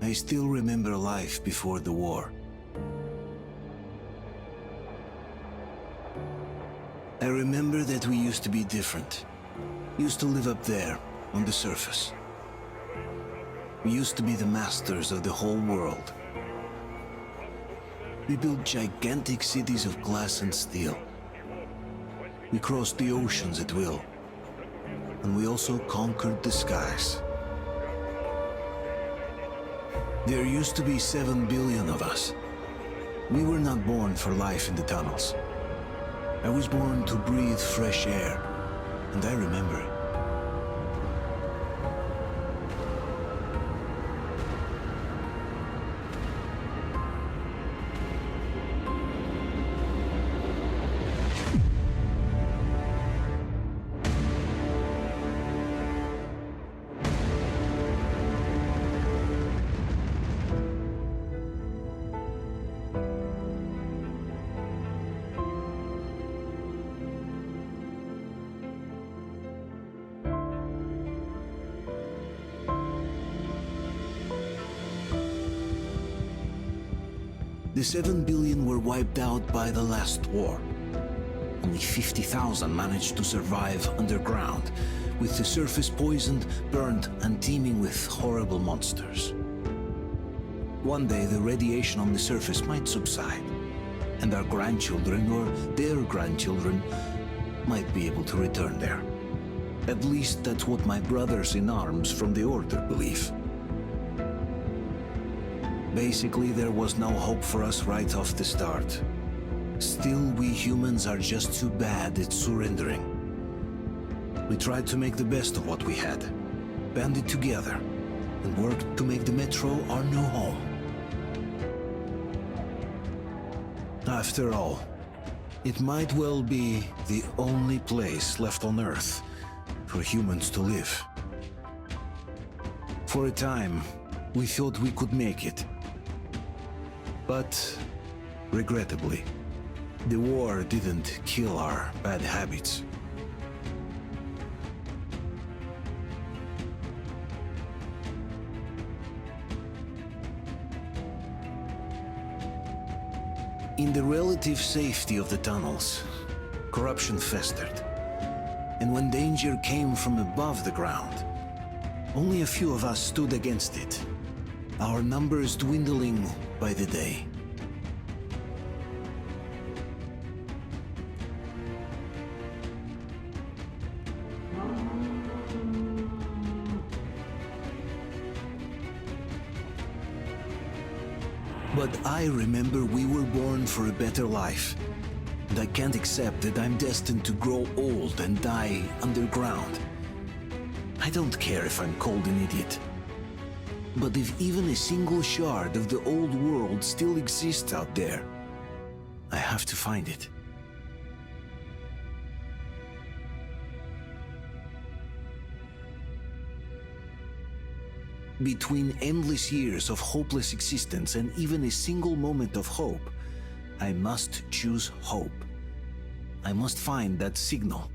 I still remember life before the war. I remember that we used to be different. Used to live up there, on the surface. We used to be the masters of the whole world. We built gigantic cities of glass and steel. We crossed the oceans at will. And we also conquered the skies. There used to be 7 billion of us. We were not born for life in the tunnels. I was born to breathe fresh air, and I remember it. The 7 billion were wiped out by the last war. Only 50,000 managed to survive underground, with the surface poisoned, burned, and teeming with horrible monsters. One day the radiation on the surface might subside, and our grandchildren or their grandchildren might be able to return there. At least that's what my brothers in arms from the Order believe. Basically, there was no hope for us right off the start. Still, we humans are just too bad at surrendering. We tried to make the best of what we had, banded together, and worked to make the Metro our new home. After all, it might well be the only place left on Earth for humans to live. For a time, we thought we could make it. But, regrettably, the war didn't kill our bad habits. In the relative safety of the tunnels, corruption festered. And when danger came from above the ground, only a few of us stood against it, our numbers dwindling by the day. But I remember we were born for a better life, And I can't accept that I'm destined to grow old and die underground. I don't care if I'm called an idiot. But if even a single shard of the old world still exists out there, I have to find it. Between endless years of hopeless existence and even a single moment of hope, I must choose hope. I must find that signal.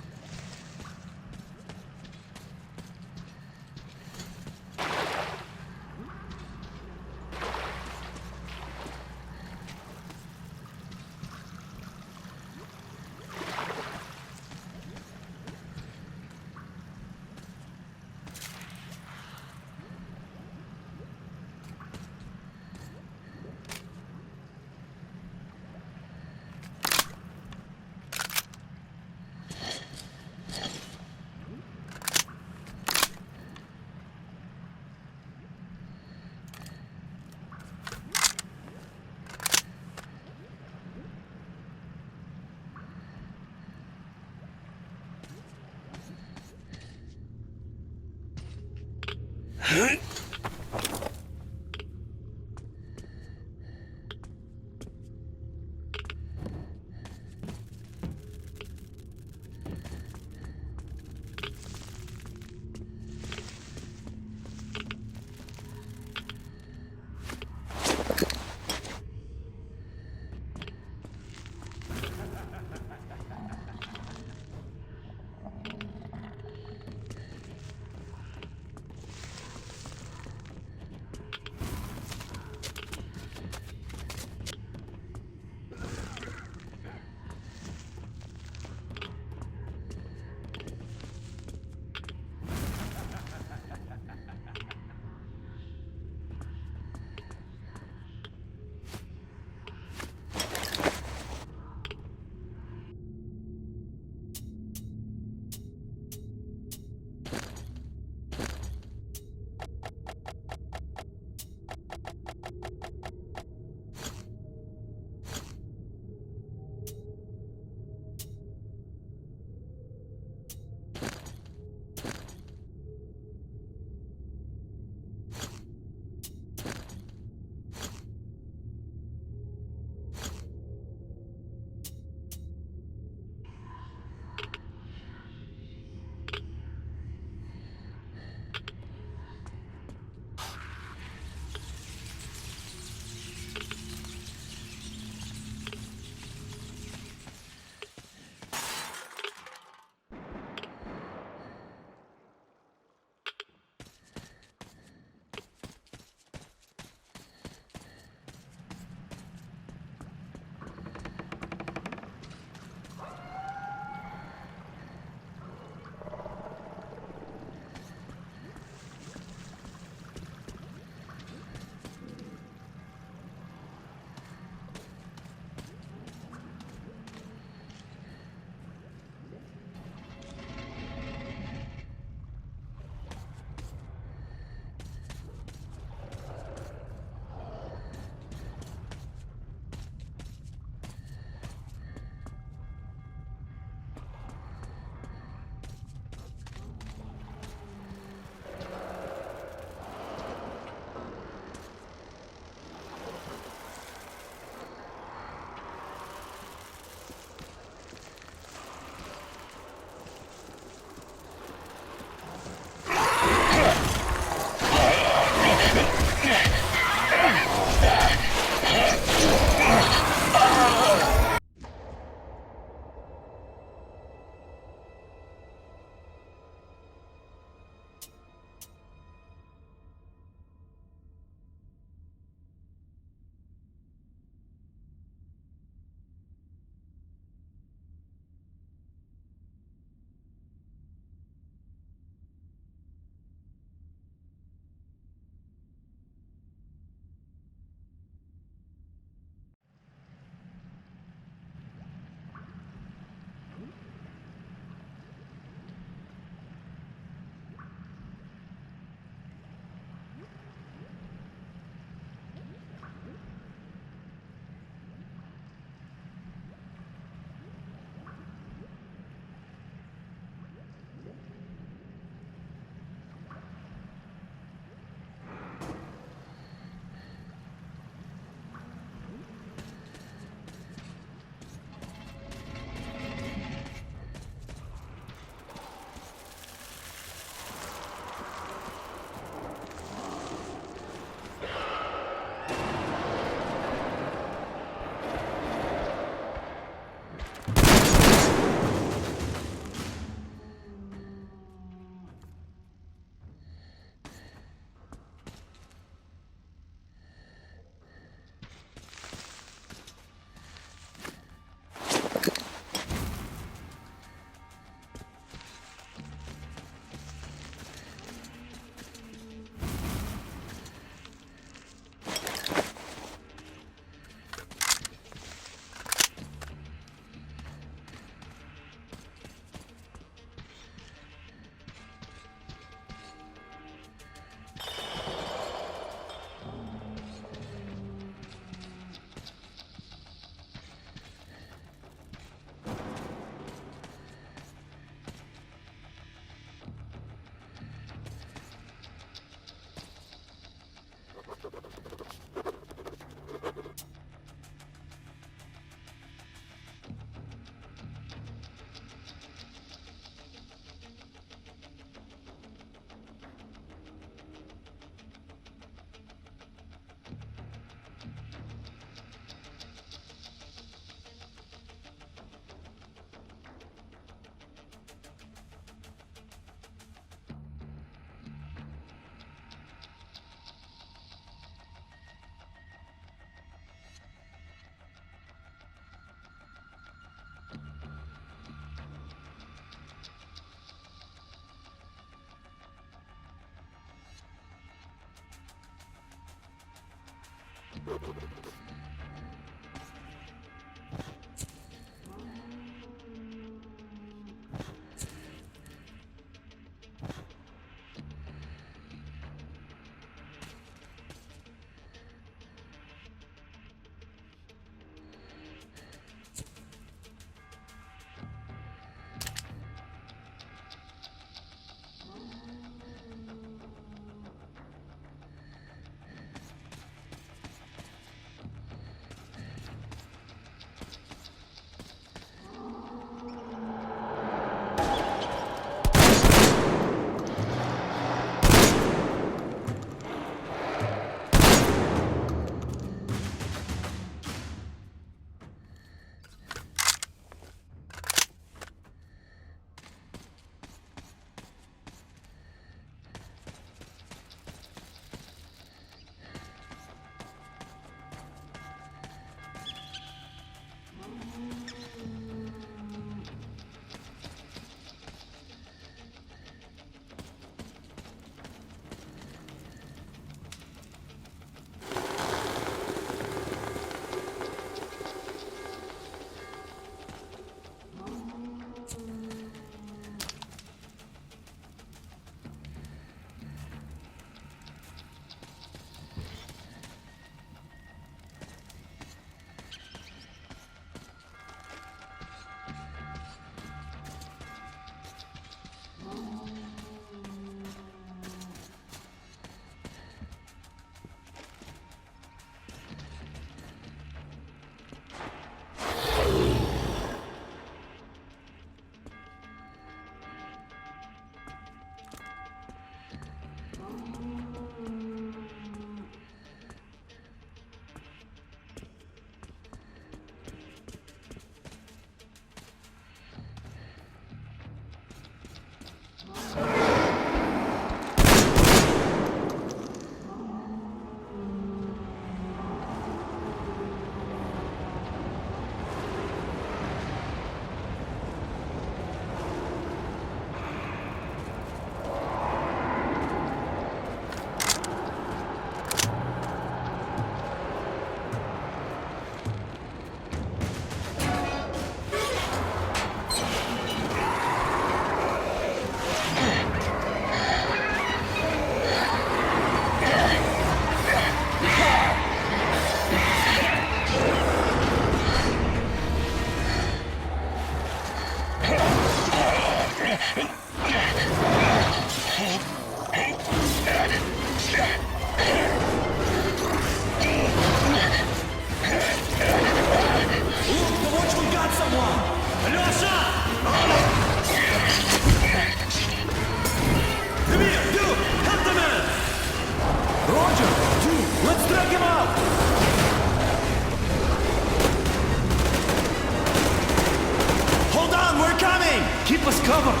Keep us covered!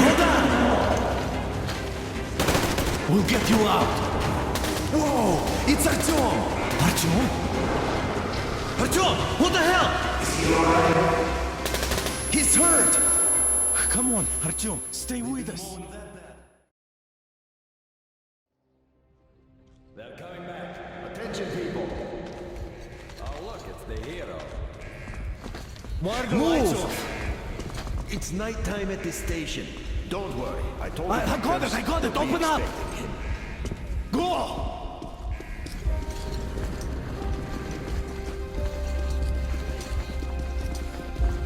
Hold on! We'll get you out! Whoa! It's Artyom! Artyom? Artyom! What the hell? He's hurt! Come on, Artyom, stay with us! They're coming back. Attention, people. Oh, look, it's the hero. Why are the lights off? It's nighttime at the station. Don't worry. I told you. I got it! Open up! Go!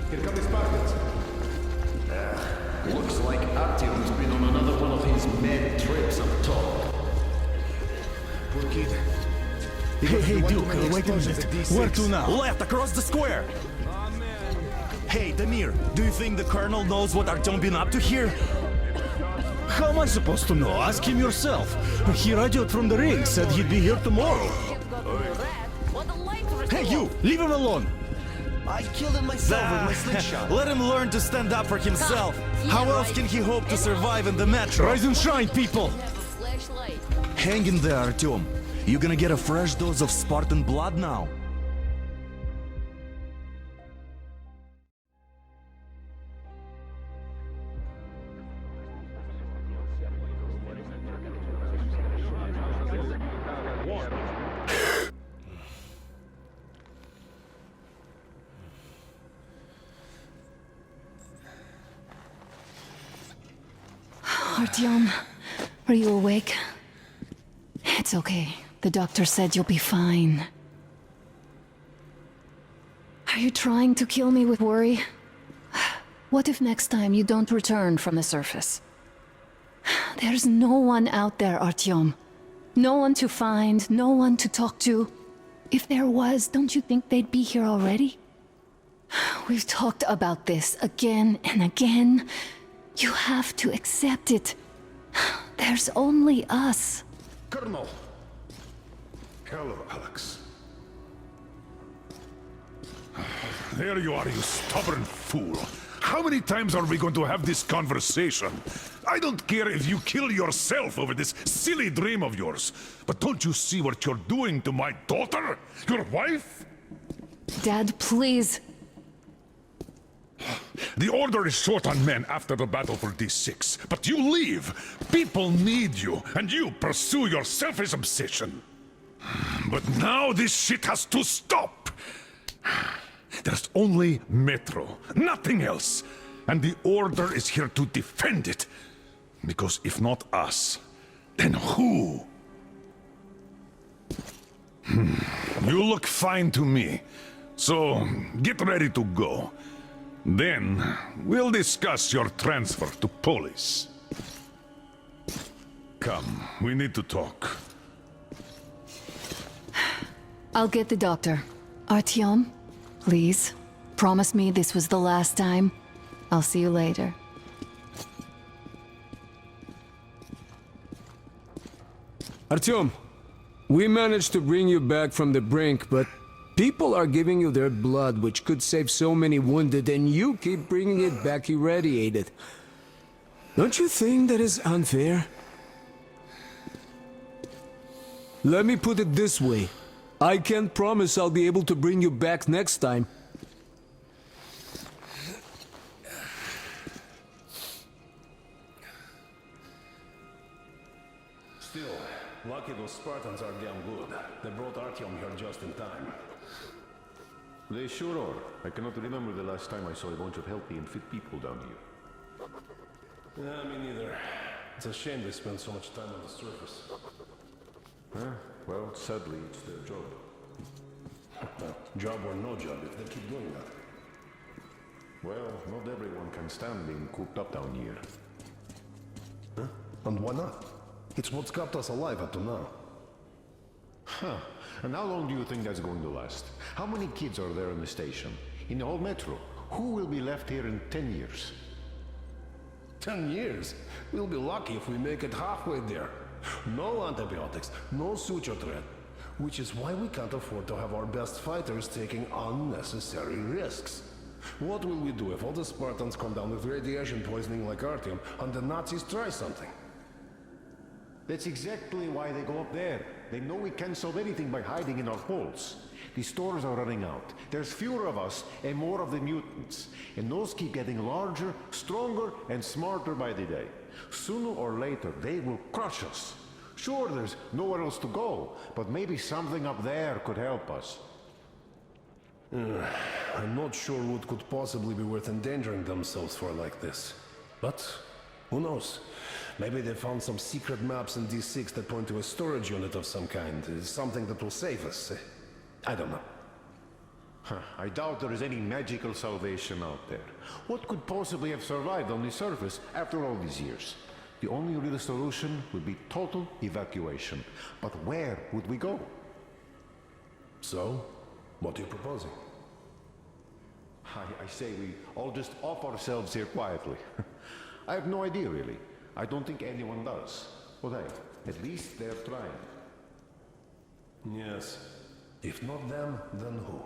Here come the Spartans. Looks like Artyom's been on another one of his mad trips up top. Poor kid. Hey, Duke, wait a minute. Where to now? Left, across the square! Hey, Damir, do you think the Colonel knows what Artyom been up to here? How am I supposed to know? Ask him yourself. He radioed from the ring, said he'd be here tomorrow. Hey, you! Leave him alone! I killed him myself with my slingshot. Let him learn to stand up for himself. How else can he hope to survive in the metro? Rise and shine, people! Hang in there, Artyom. You're gonna get a fresh dose of Spartan blood now. Artyom, are you awake? It's okay. The doctor said you'll be fine. Are you trying to kill me with worry? What if next time you don't return from the surface? There's no one out there, Artyom. No one to find, no one to talk to. If there was, don't you think they'd be here already? We've talked about this again and again. You have to accept it. There's only us. Colonel! Hello, Alex. There you are, you stubborn fool. How many times are we going to have this conversation? I don't care if you kill yourself over this silly dream of yours, but don't you see what you're doing to my daughter? Your wife? Dad, please. The Order is short on men after the battle for D6, but you leave. People need you, and you pursue your selfish obsession. But now this shit has to stop. There's only Metro, nothing else. And the Order is here to defend it. Because if not us, then who? You look fine to me. So, get ready to go. Then, we'll discuss your transfer to Polis. Come, we need to talk. I'll get the doctor. Artyom, please, promise me this was the last time. I'll see you later. Artyom, we managed to bring you back from the brink, but people are giving you their blood, which could save so many wounded, and you keep bringing it back irradiated. Don't you think that is unfair? Let me put it this way. I can't promise I'll be able to bring you back next time. Still, lucky those Spartans are damn good. They brought Artyom here just in time. They sure are. I cannot remember the last time I saw a bunch of healthy and fit people down here. Yeah, me neither. It's a shame they spend so much time on the surface. Well, sadly, it's their job. Job or no job, if they keep doing that. Well, not everyone can stand being cooped up down here. Huh? And why not? It's what's kept us alive up to now. Huh. And how long do you think that's going to last? How many kids are there in the station? In the whole metro? Who will be left here in 10 years? 10 years? We'll be lucky if we make it halfway there. No antibiotics, no suture thread. Which is why we can't afford to have our best fighters taking unnecessary risks. What will we do if all the Spartans come down with radiation poisoning like Artyom and the Nazis try something? That's exactly why they go up there. They know we can't solve anything by hiding in our holes. The stores are running out. There's fewer of us and more of the mutants. And those keep getting larger, stronger, and smarter by the day. Sooner or later, they will crush us. Sure, there's nowhere else to go, but maybe something up there could help us. I'm not sure what could possibly be worth endangering themselves for like this. But, who knows? Maybe they found some secret maps in D6 that point to a storage unit of some kind. Something that will save us. I don't know. I doubt there is any magical salvation out there. What could possibly have survived on the surface after all these years? The only real solution would be total evacuation. But where would we go? So, what are you proposing? I say we all just off ourselves here quietly. I have no idea, really. I don't think anyone does. But hey, at least they're trying. Yes. If not them, then who?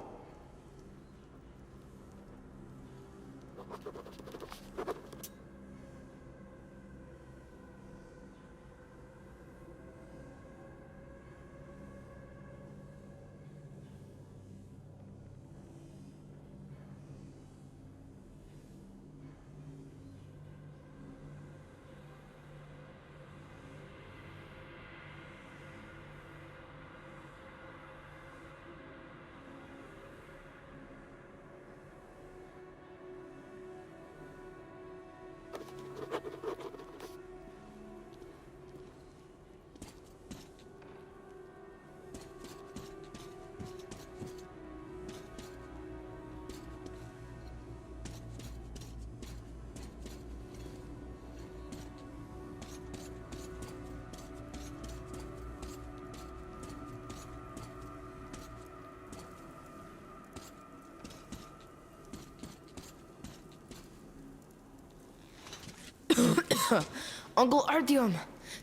Uncle Artyom,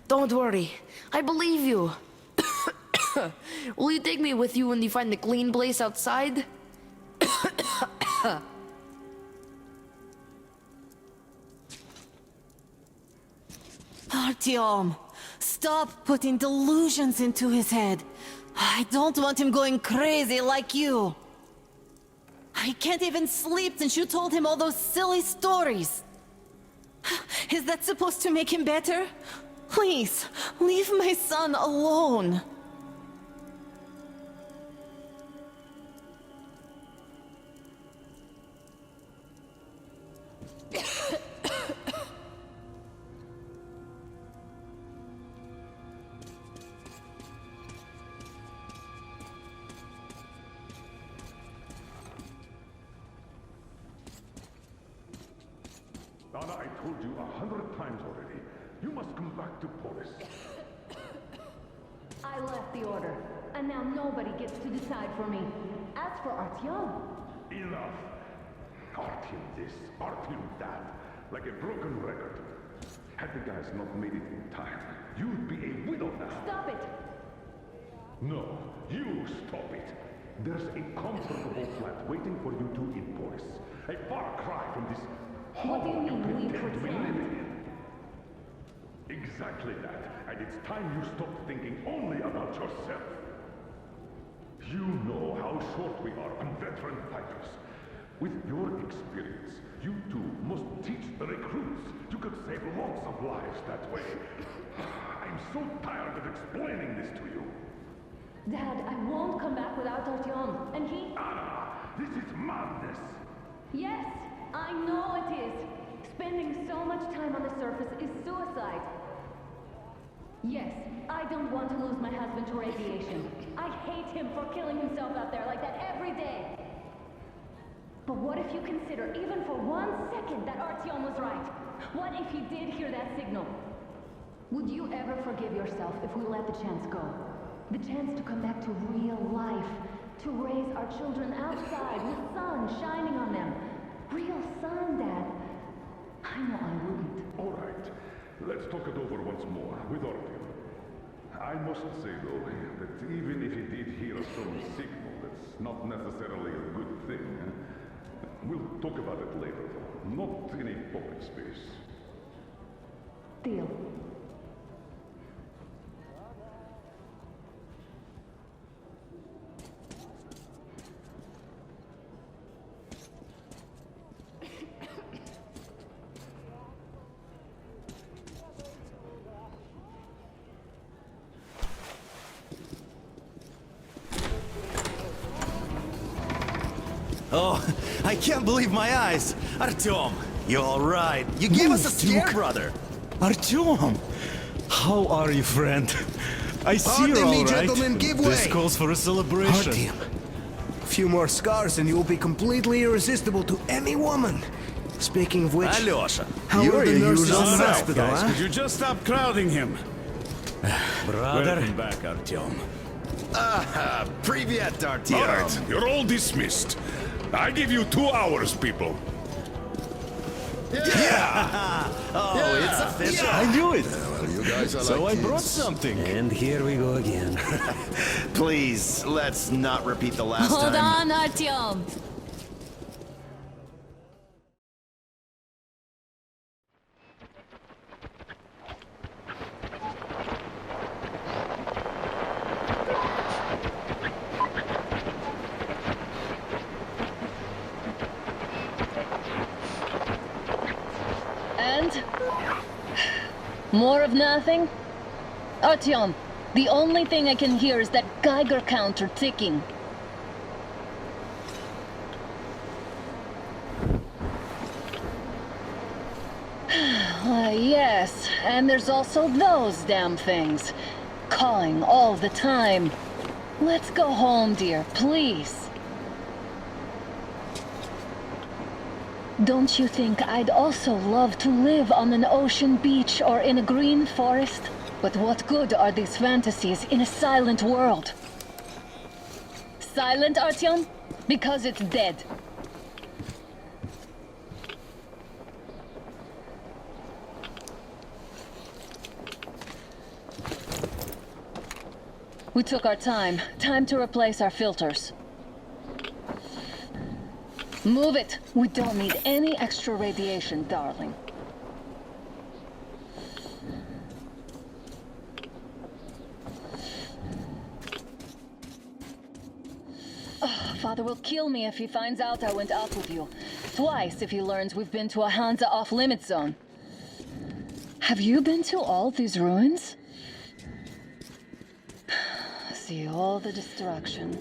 don't worry. I believe you. Will you take me with you when you find the clean place outside? Artyom, stop putting delusions into his head. I don't want him going crazy like you. I can't even sleep since you told him all those silly stories. Is that supposed to make him better? Please, leave my son alone. Donna, I told you 100 times already. You must come back to Polis. I left the order, and now nobody gets to decide for me. As for Artyom... Enough! Artyom this, Artyom that, like a broken record. Had the guys not made it in time, you'd be a widow now. Stop it! No, you stop it. There's a comfortable flat waiting for you two in Polis. A far cry from this What do you mean, we pretend to be pretend? living in. Exactly that. And it's time you stopped thinking only about yourself. You know how short we are on veteran fighters. With your experience, you two must teach the recruits. You could save lots of lives that way. I'm so tired of explaining this to you. Dad, I won't come back without Artyom, and he... Anna, this is madness. Yes, I know it is. Spending so much time on the surface is suicide. Yes, I don't want to lose my husband to radiation. I hate him for killing himself out there like that every day. But what if you consider, even for 1 second, that Artyom was right? What if he did hear that signal? Would you ever forgive yourself if we let the chance go? The chance to come back to real life. To raise our children outside with sun shining on them. Real sun, Dad. I know I wouldn't. All right, let's talk it over once more with Artyom. I must say, though, that even if he did hear some signal, that's not necessarily a good thing. We'll talk about it later, though. Not in a public space. Deal. Oh, I can't believe my eyes. Artyom, you all right? You gave us a scare, brother. Artyom, how are you, friend? I see Pardon you're all me, right. gentlemen, give This way. calls for a celebration. Artyom, a few more scars and you'll be completely irresistible to any woman. Speaking of which, Alyosha, how you're are the your nurses usual in the self, hospital, guys. huh? Could you just stop crowding him? Brother. Welcome back, Artyom. Привет, Artyom. All right, you're all dismissed. I give you 2 hours, people. It's official. I knew it. You guys are So like I brought kids. something. And here we go again. Please, let's not repeat the last Hold time. on, Artyom. And? More of nothing? Artyom, the only thing I can hear is that Geiger counter ticking. Yes, and there's also those damn things. Calling all the time. Let's go home, dear, please. Don't you think I'd also love to live on an ocean beach or in a green forest? But what good are these fantasies in a silent world? Silent, Artyom? Because it's dead. We took our time. Time to replace our filters. Move it! We don't need any extra radiation, darling. Oh, Father will kill me if he finds out I went out with you. Twice if he learns we've been to a Hansa off-limit zone. Have you been to all these ruins? See all the destruction.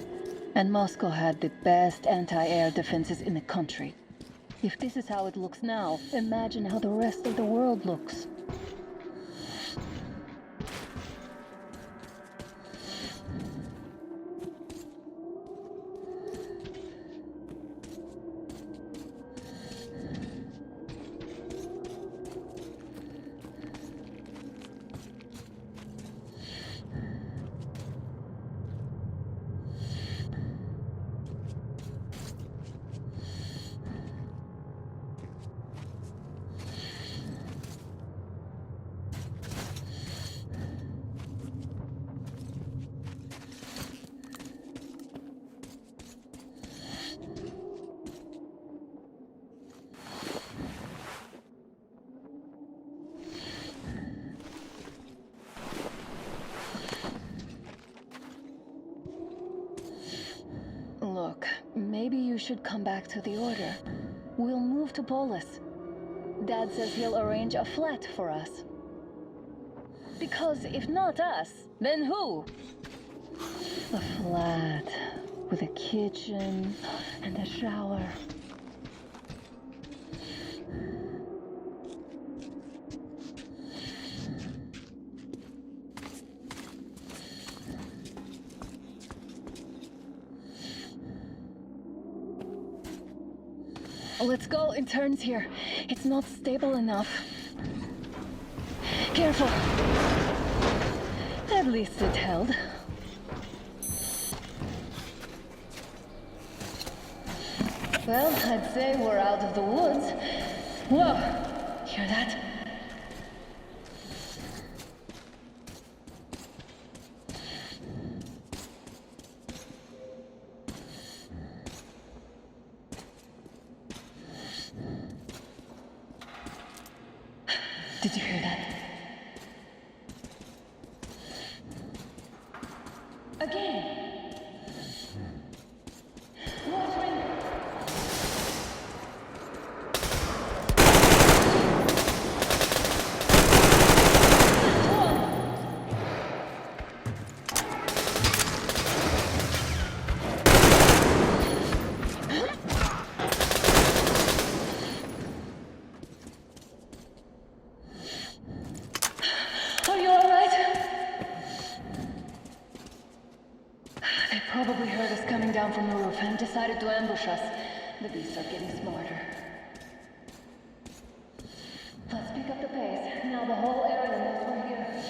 And Moscow had the best anti-air defenses in the country. If this is how it looks now, imagine how the rest of the world looks. Look, maybe you should come back to the Order. We'll move to Polis. Dad says he'll arrange a flat for us. Because if not us, then who? A flat with a kitchen and a shower. Let's go in turns here. It's not stable enough. Careful. At least it held. Well, I'd say we're out of the woods. Whoa! Hear that? Did you hear that? Again! Watchman! Are you alright? They probably heard us coming down from the roof and decided to ambush us. The beasts are getting smarter. Let's pick up the pace. Now the whole area knows we're here.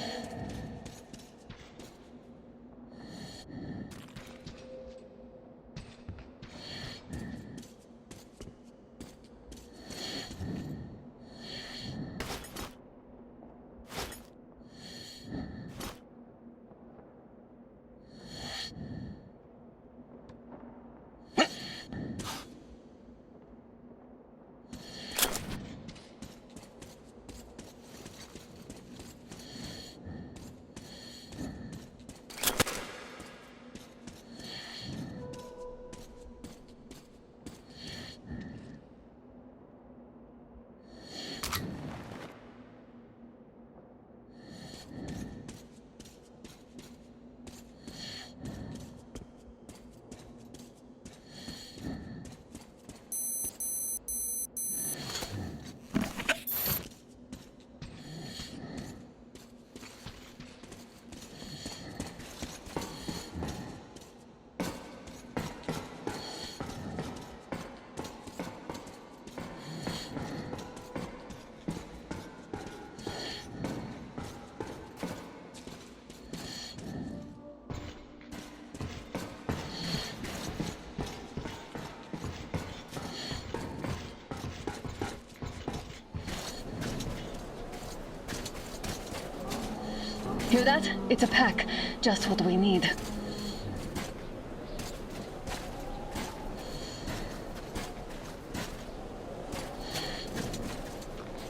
Hear that? It's a pack. Just what we need.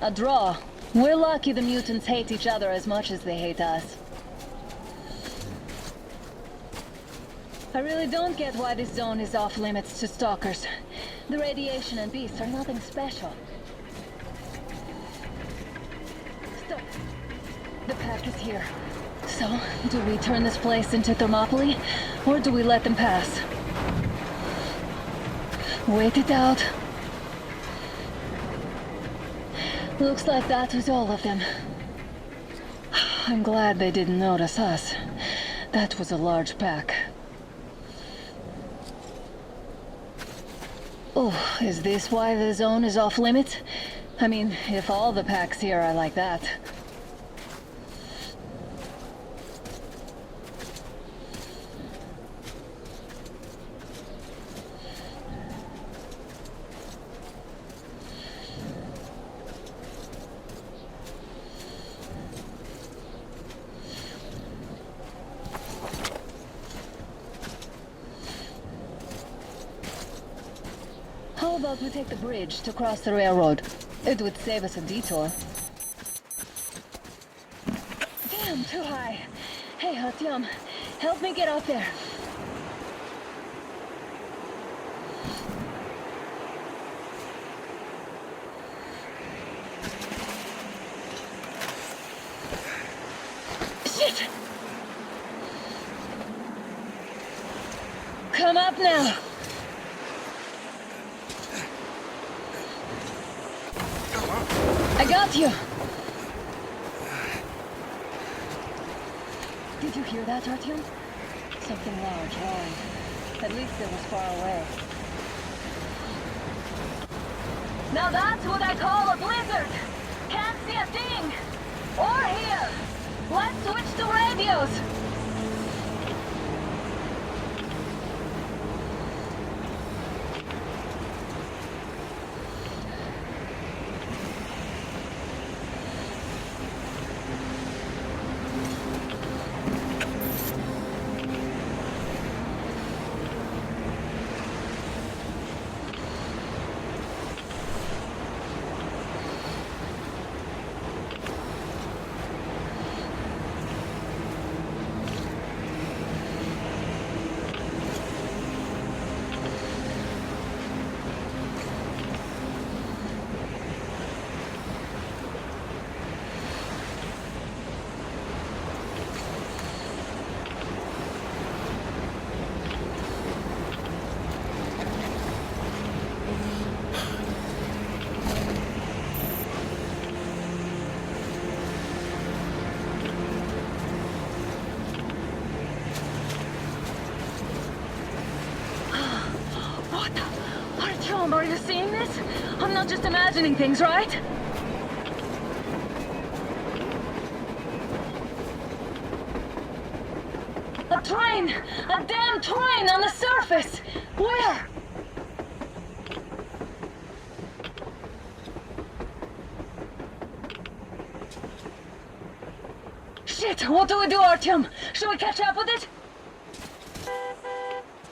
A draw. We're lucky the mutants hate each other as much as they hate us. I really don't get why this zone is off limits to stalkers. The radiation and beasts are nothing special. Stop. The pack is here. So, do we turn this place into Thermopylae, or do we let them pass? Wait it out. Looks like that was all of them. I'm glad they didn't notice us. That was a large pack. Oh, is this why the zone is off limits? I mean, if all the packs here are like that. How about we take the bridge to cross the railroad? It would save us a detour. Damn, too high. Hey, Artyom, help me get up there. Shit! Come up now. I got you! Did you hear that, Artyom? Something large roaring. At least it was far away. Now that's what I call a blizzard! Can't see a thing! Or hear! Let's switch to radios! Artyom, are you seeing this? I'm not just imagining things, right? A train! A damn train on the surface! Where? Shit! What do we do, Artyom? Should we catch up with it?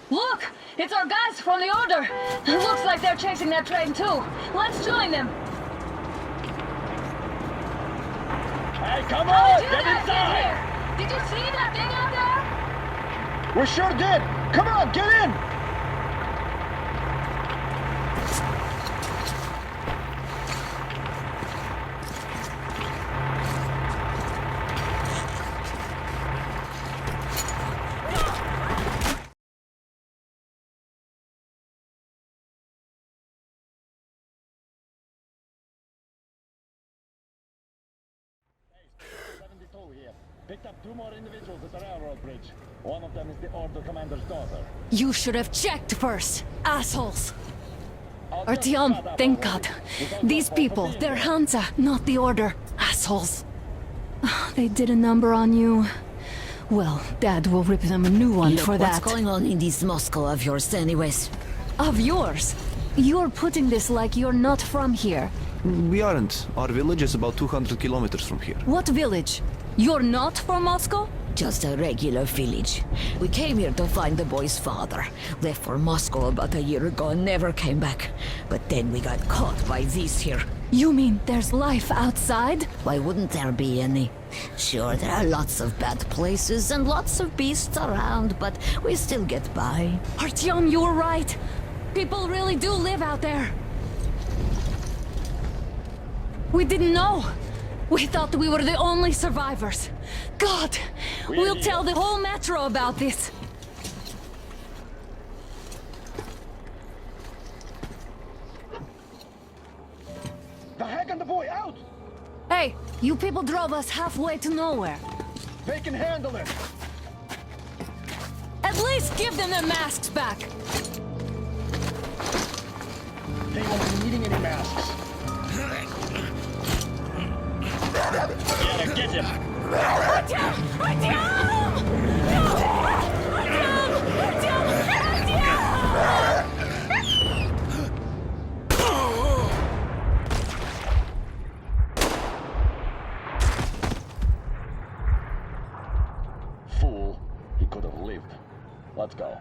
Look! It's our guys from the Order! Looks like they're chasing that train too. Let's join them! Hey, come How on! did you Get guys inside! get here? Did you see that thing out there? We sure did! Come on, get in! Here. Picked up 2 more individuals at the railroad bridge. One of them is the Order commander's daughter. You should have checked first, assholes! Artyom, thank God. These people, they're Hansa, not the Order. Assholes. They did a number on you. Well, Dad will rip them a new one for that. What's going on in this Moscow of yours anyways? Of yours? You're putting this like you're not from here. We aren't. Our village is about 200 kilometers from here. What village? You're not from Moscow? Just a regular village. We came here to find the boy's father. Left for Moscow about a year ago and never came back. But then we got caught by these here. You mean there's life outside? Why wouldn't there be any? Sure, there are lots of bad places and lots of beasts around, but we still get by. Artyom, you were right. People really do live out there. We didn't know. We thought we were the only survivors. God, we'll tell the whole metro about this. The Hag and the boy out! Hey, you people drove us halfway to nowhere. They can handle it! At least give them their masks back. They won't be needing any masks. Get him! Artyom! Artyom! No! Artyom! Artyom! Artyom! Fool. He could have lived. Let's go.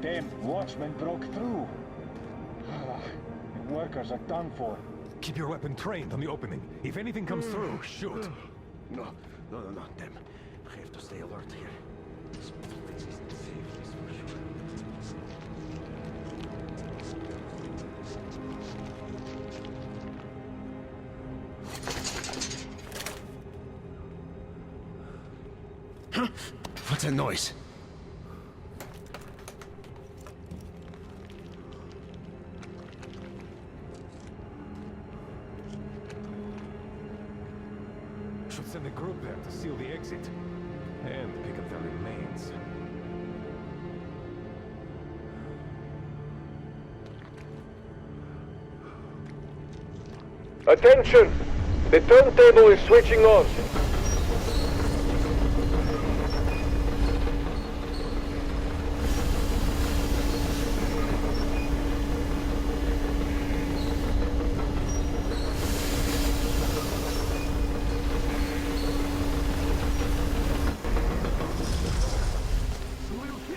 Damn watchman broke through. The workers are done for. Keep your weapon trained on the opening. If anything comes through, shoot. No, damn. I have to stay alert here. This place isn't safe, that's for sure. Huh? What's that noise? Should send a group there to seal the exit. And pick up their remains. Attention! The turntable is switching on.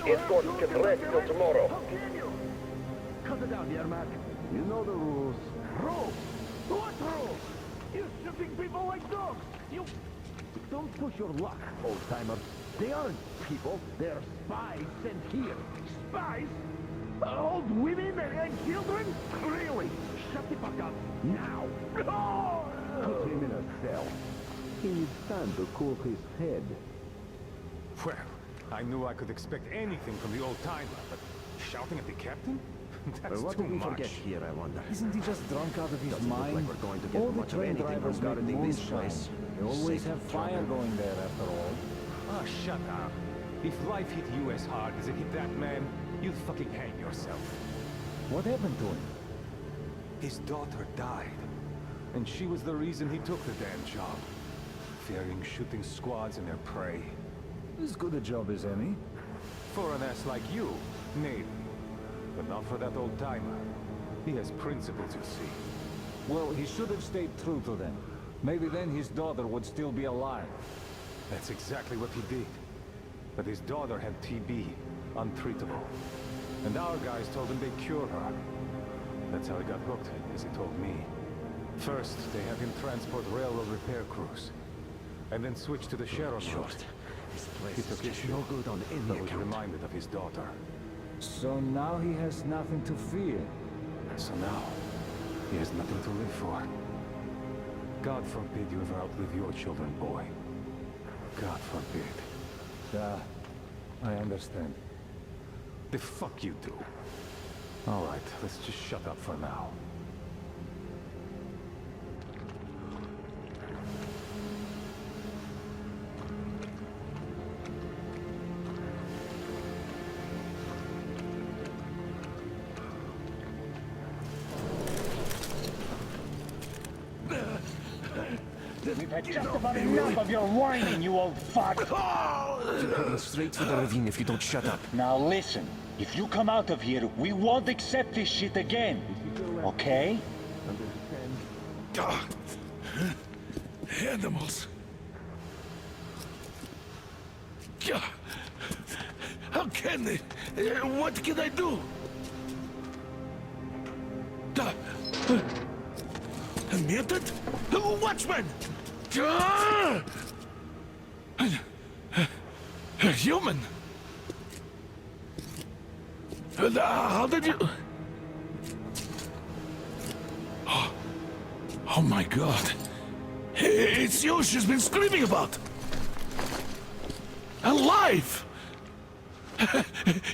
Escorts get rest till tomorrow. Cut it down, Yermak. You know the rules. Rules? What rules? You're shooting people like dogs! You... Don't push your luck, old-timer. They aren't people. They're spies sent here. Spies? Old women and children? Really? Shut the fuck up, now. Oh! Put him in a cell. He needs time to cool his head. Well, I knew I could expect anything from the old-timer, but shouting at the captain? That's What too did we much. forget here, I wonder? Isn't he just drunk out of his Doesn't look mind? like we're going to get All the much of train anything drivers from make guarding this moonshine. place. They always Safe have from fire trouble. going there after all. Ah, shut up. If life hit you as hard as it hit that man, you'd fucking hang yourself. What happened to him? His daughter died. And she was the reason he took the damn job. Fearing shooting squads and their prey. As good a job as any. For an ass like you, maybe. But not for that old-timer. He has principles, you see. Well, he should have stayed true to them. Maybe then his daughter would still be alive. That's exactly what he did. But his daughter had TB, untreatable. And our guys told him they'd cure her. That's how he got hooked, as he told me. First, they had him transport railroad repair crews. And then switch to the Sharon route. He took issue, no good on any but was account. reminded of his daughter. So now he has nothing to fear. So now, he has nothing to live for. God forbid you ever outlive your children, boy. God forbid. I understand. The fuck you do. All right, let's just shut up for now. We've had just about enough of your whining, you old fuck! You're heading straight for the ravine if you don't shut up. Now listen, if you come out of here, we won't accept this shit again. Okay? Animals. How can they? What can I do? Mutant? Watchman! Human? How did you... Oh my god. It's you she's been screaming about. Alive!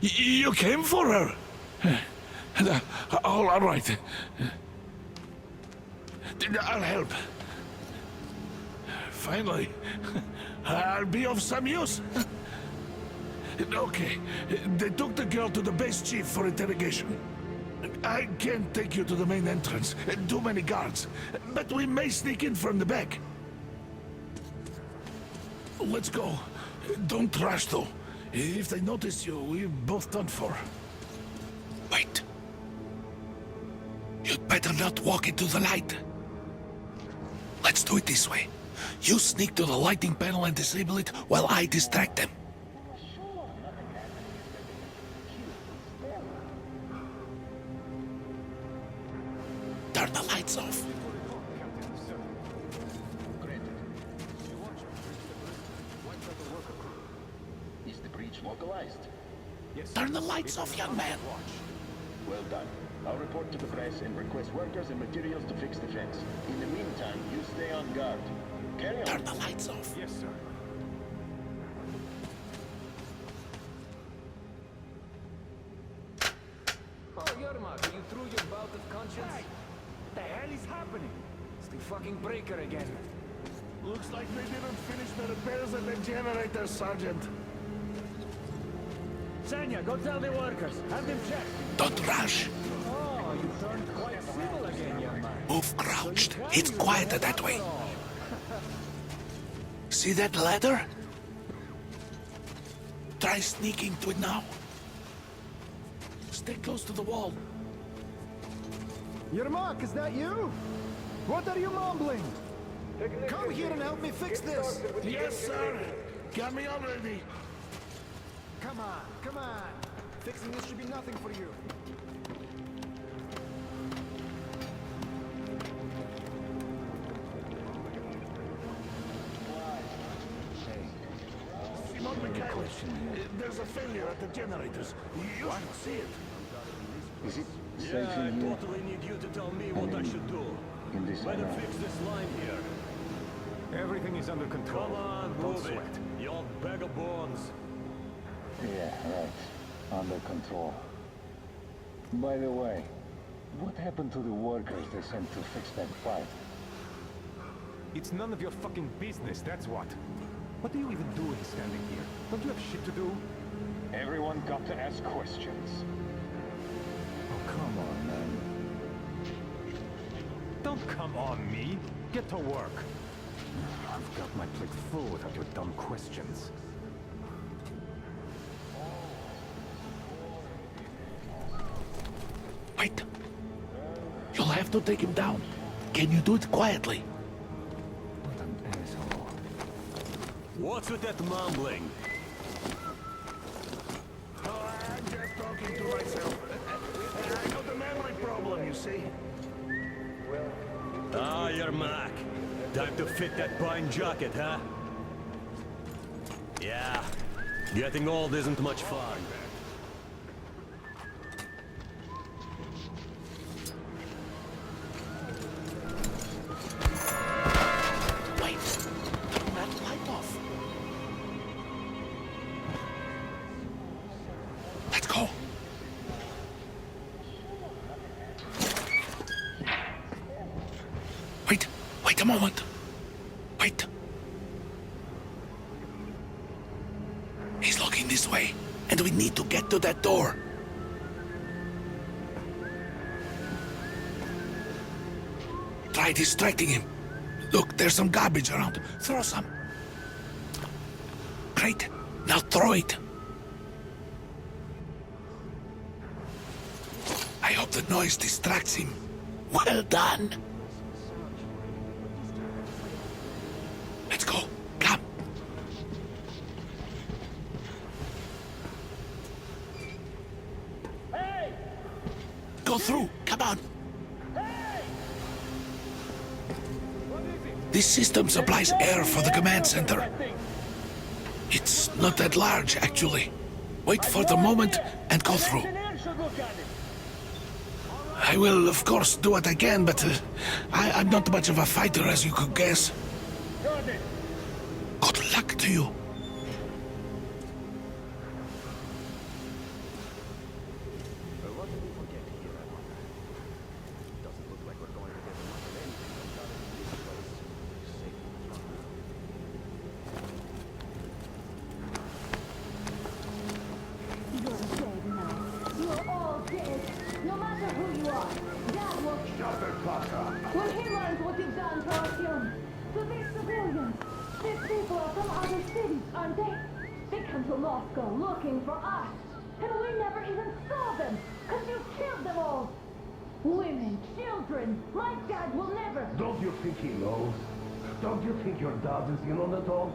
You came for her. All right. I'll help. Finally, I'll be of some use. Okay, they took the girl to the base chief for interrogation. I can't take you to the main entrance. Too many guards. But we may sneak in from the back. Let's go. Don't rush, though. If they notice you, we're both done for. Wait. You'd better not walk into the light. Let's do it this way. You sneak to the lighting panel and disable it while I distract them. Localized. Turn the lights off, young man. Well done. I'll report to the press and request workers and materials to fix the fence. In the meantime, you stay on guard. Carry on. Turn the lights off. Yes, sir. Oh, Yermak, are you through your bout of conscience? Hey, the hell is happening? It's the fucking breaker again. Looks like they didn't finish the repairs at the generator, Sergeant. Sanya, go tell the workers. Have them check. Don't rush. Oh, you turned quite civil again, young man. Move crouched. It's quieter that way. See that ladder? Try sneaking to it now. Stay close to the wall. Yermak, is that you? What are you mumbling? Come here and help me fix this. Yes, sir. Got me already. Come on, come on. Fixing this should be nothing for you. Simon Mikhailovich, there's a failure at the generators. You should see it. Is it safe Yeah, I in here? totally need you to tell me what I should do. In this Better area? fix this line here. Everything is under control. Come on, Don't move it. sweat. You old bag of bones. Yeah, right. Under control. By the way, what happened to the workers they sent to fix that pipe? It's none of your fucking business, that's what. What are you even doing standing here? Don't you have shit to do? Everyone got to ask questions. Oh, come on, man. Don't come on me. Get to work. I've got my plate full without your dumb questions. Wait. You'll have to take him down. Can you do it quietly? What an asshole. What's with that mumbling? I'm just talking to myself. I got a memory problem, you see. Ah, Yermak. Time to fit that pine jacket, huh? Yeah. Getting old isn't much fun. Wait. Turn that light off. Let's go. Wait a moment. Wait. He's looking this way, and we need to get to that door. Try distracting him. Look, there's some garbage around. Throw some. Great. Now throw it. I hope the noise distracts him. Well done. Let's go. Come. Hey! Go through. Come on. This system supplies air for the command center. It's not that large, actually. Wait for the moment and go through. I will, of course, do what I can, but I'm not much of a fighter, as you could guess. Good luck to you. You're dead now. You're all dead. No matter who you are. Dad will... Shut it, Parker. When he learns what you've done to our children, to these civilians, these people are from other cities, aren't they? They come to Moscow looking for us. And we never even saw them, because you killed them all. Women, children, my dad will never... Don't you think he knows? Don't you think your dad is in on it all?